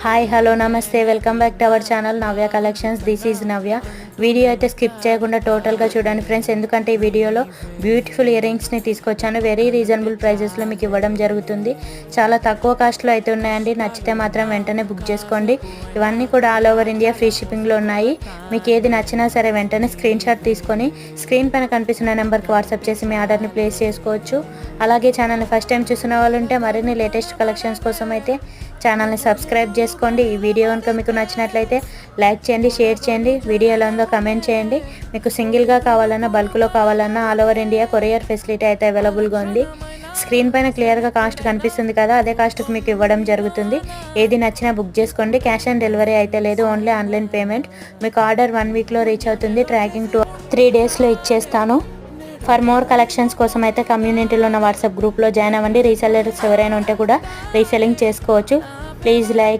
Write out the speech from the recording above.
Hi hello నమస్తే welcome back to our channel Navya collections. This is Navya. Video అయితే skip చేయకుండా టోటల్గా చూడండి ఫ్రెండ్స్, ఎందుకంటే ఈ వీడియోలో బ్యూటిఫుల్ ఇయర్ రింగ్స్ని తీసుకొచ్చాను. వెరీ రీజనబుల్ ప్రైజెస్లో మీకు ఇవ్వడం జరుగుతుంది. చాలా తక్కువ కాస్ట్లో అయితే ఉన్నాయండి. నచ్చితే మాత్రం వెంటనే బుక్ చేసుకోండి. ఇవన్నీ కూడా ఆల్ ఓవర్ ఇండియా ఫ్రీ షిప్పింగ్లో ఉన్నాయి. మీకు ఏది నచ్చినా సరే వెంటనే స్క్రీన్ షాట్ తీసుకొని స్క్రీన్ పైన కనిపిస్తున్న నెంబర్కి వాట్సాప్ చేసి మీ ఆర్డర్ని ప్లేస్ చేసుకోవచ్చు. అలాగే ఛానల్ని ఫస్ట్ టైం చూసిన వాళ్ళు ఉంటే మరిన్ని లేటెస్ట్ కలెక్షన్స్ కోసం అయితే ఛానల్ని సబ్స్క్రైబ్ చేసుకోండి. ఈ వీడియో కనుక మీకు నచ్చినట్లయితే లైక్ చేయండి, షేర్ చేయండి, వీడియో ఎలా ఉందో కమెంట్ చేయండి. మీకు సింగిల్గా కావాలన్నా బల్క్లో కావాలన్నా all over India courier facility అయితే అవైలబుల్గా ఉంది. స్క్రీన్ పైన క్లియర్గా కాస్ట్ కనిపిస్తుంది కదా, అదే కాస్ట్కి మీకు ఇవ్వడం జరుగుతుంది. ఏది నచ్చినా బుక్ చేసుకోండి. క్యాష్ ఆన్ డెలివరీ అయితే లేదు, ఓన్లీ ఆన్లైన్ పేమెంట్. మీకు ఆర్డర్ 1 వీక్లో రీచ్ అవుతుంది. ట్రాకింగ్ 3 డేస్లో ఇచ్చేస్తాను. ఫర్ మోర్ కలెక్షన్స్ కోసం అయితే కమ్యూనిటీలో ఉన్న వాట్సాప్ గ్రూప్లో జాయిన్ అవ్వండి. రీసెల్లర్స్ ఎవరైనా ఉంటే కూడా రీసెల్లింగ్ చేసుకోవచ్చు. Please like